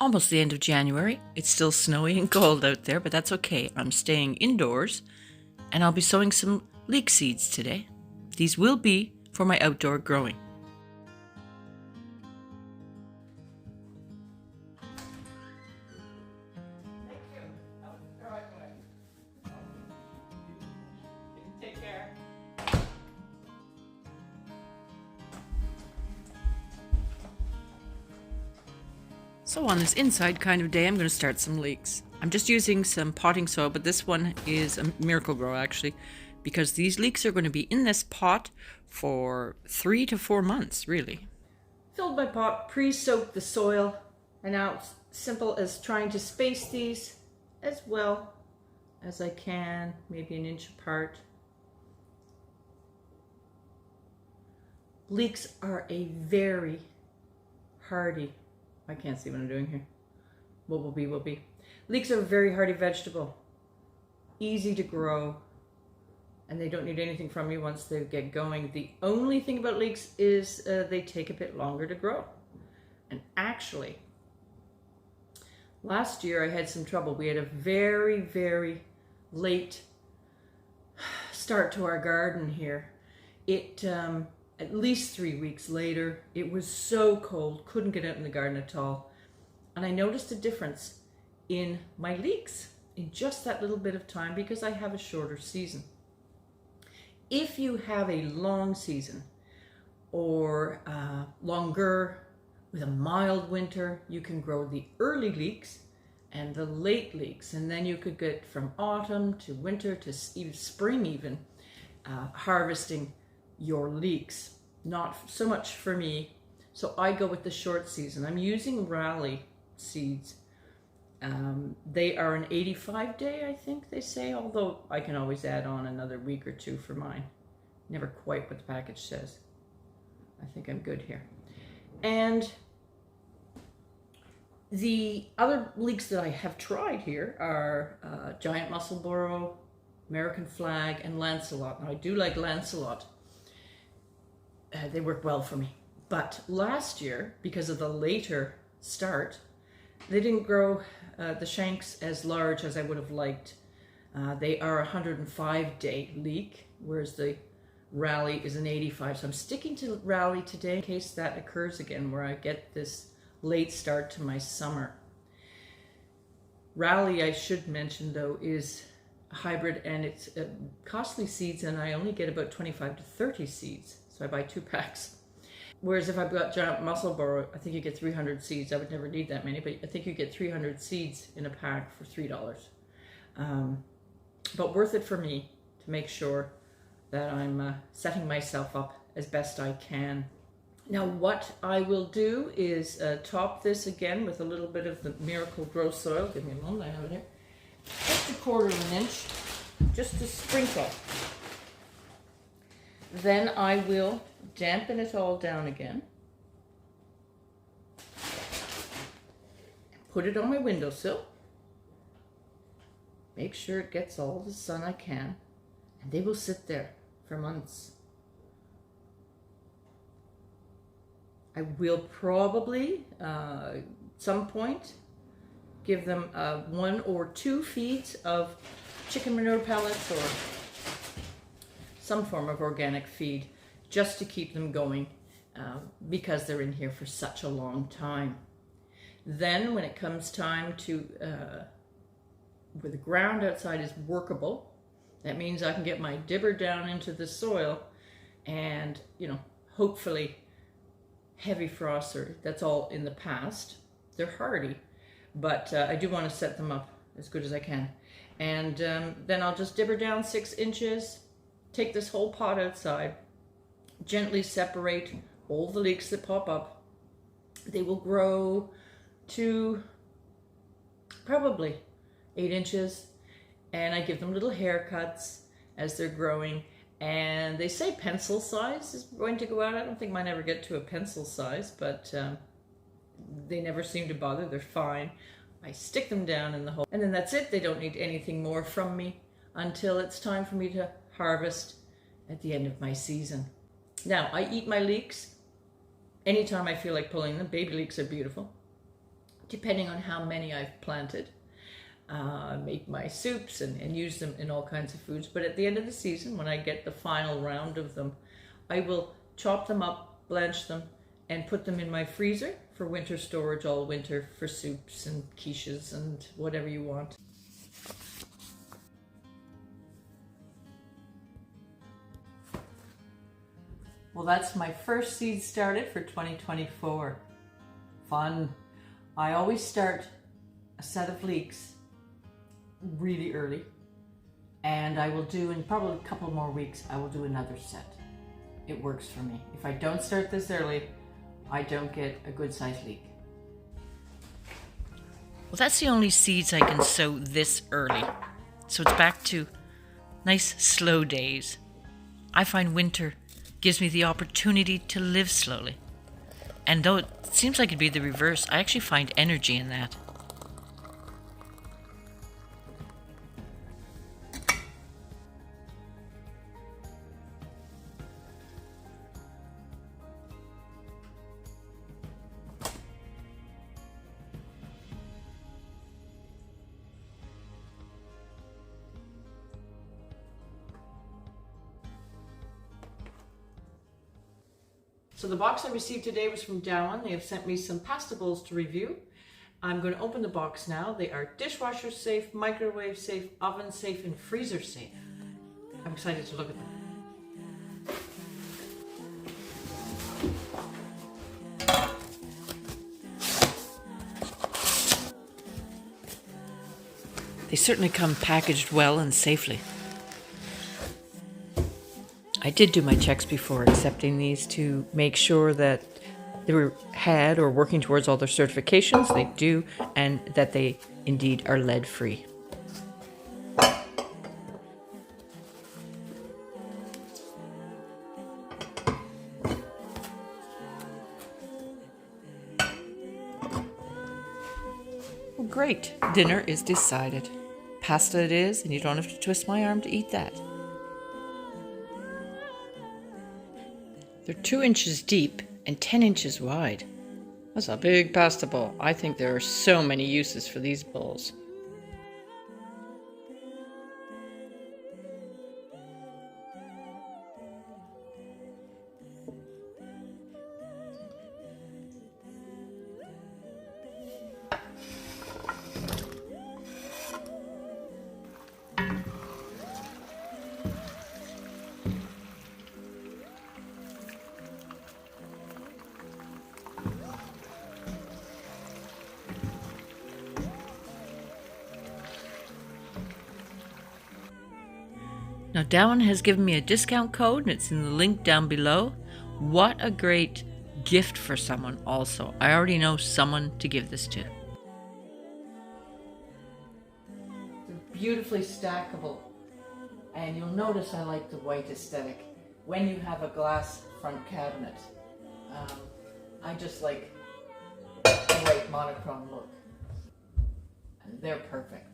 almost the end of January. It's still snowy and cold out there, but that's okay. I'm staying indoors and I'll be sowing some leek seeds today. These will be for my outdoor growing. Take care. So on this inside kind of day, I'm going to start some leeks. I'm just using some potting soil, but this one is a miracle grow actually, because these leeks are going to be in this pot for 3 to 4 months, really. Filled my pot, pre-soaked the soil, and now it's simple as trying to space these as well as I can, maybe an inch apart. Leeks are a very hardy, I can't see what I'm doing here. What will be. Leeks are a very hardy vegetable. Easy to grow. And they don't need anything from you once they get going. The only thing about leeks is they take a bit longer to grow. And actually, last year I had some trouble. We had a very, very late start to our garden here. It at least 3 weeks later, it was so cold, couldn't get out in the garden at all. And I noticed a difference in my leeks in just that little bit of time because I have a shorter season. If you have a long season or longer with a mild winter, you can grow the early leeks and the late leeks. And then you could get from autumn to winter to even spring even, harvesting your leeks. Not so much for me, so I go with the short season. I'm using Raleigh seeds. They are an 85 day, I think they say, although I can always add on another week or two for mine. Never quite what the package says. I think I'm good here. And the other leeks that I have tried here are Giant Muscle Burrow, American Flag, and Lancelot. Now I do like Lancelot. They work well for me. But last year, because of the later start, they didn't grow the shanks as large as I would have liked. They are a 105 day leek, whereas the Raleigh is an 85. So I'm sticking to Raleigh today in case that occurs again, where I get this late start to my summer. Raleigh, I should mention though, is a hybrid and it's costly seeds, and I only get about 25 to 30 seeds. So I buy 2 packs. Whereas if I've got Giant Muscle Burrow, I think you get 300 seeds. I would never need that many, but I think you get 300 seeds in a pack for $3. But worth it for me to make sure that I'm setting myself up as best I can. Now what I will do is top this again with a little bit of the Miracle Grow soil. Give me a moment, I have it here. Just 1/4 of an inch, just to sprinkle. Then I will dampen it all down again. Put it on my windowsill. Make sure it gets all the sun I can. And they will sit there for months. I will probably, some point, give them 1 or 2 feeds of chicken manure pellets or some form of organic feed just to keep them going because they're in here for such a long time. Then when it comes time to, where the ground outside is workable, that means I can get my dibber down into the soil and, you know, hopefully heavy frosts, or that's all in the past. They're hardy, but I do want to set them up as good as I can. And then I'll just dibber down 6 inches. Take this whole pot outside, gently separate all the leeks that pop up. They will grow to probably 8 inches, and I give them little haircuts as they're growing. And they say pencil size is going to go out. I don't think mine ever get to a pencil size, but they never seem to bother. They're fine. I stick them down in the hole, and then that's it. They don't need anything more from me until it's time for me to harvest at the end of my season. Now, I eat my leeks anytime I feel like pulling them. Baby leeks are beautiful. depending on how many I've planted. Make my soups and use them in all kinds of foods. But at the end of the season, when I get the final round of them, I will chop them up, blanch them, and put them in my freezer for winter storage all winter for soups and quiches and whatever you want. Well, that's my first seed started for 2024. Fun. I always start a set of leeks really early, and I will do, in probably a couple more weeks, I will do another set. It works for me. If I don't start this early, I don't get a good sized leek. Well, that's the only seeds I can sow this early. So it's back to nice slow days. I find winter gives me the opportunity to live slowly. And though it seems like it'd be the reverse, I actually find energy in that. So the box I received today was from Dowan. They have sent me some pasta bowls to review. I'm going to open the box now. They are dishwasher safe, microwave safe, oven safe, and freezer safe. I'm excited to look at them. They certainly come packaged well and safely. I did do my checks before accepting these to make sure that they had or working towards all their certifications. They do, and that they indeed are lead-free. Well, great. Dinner is decided. Pasta it is, and you don't have to twist my arm to eat that. They're 2 inches deep and 10 inches wide. That's a big pasta bowl. I think there are so many uses for these bowls. Now, Dowan has given me a discount code, and it's in the link down below. What a great gift for someone also. I already know someone to give this to. They're beautifully stackable. And you'll notice I like the white aesthetic. When you have a glass front cabinet, I just like the white monochrome look. And they're perfect.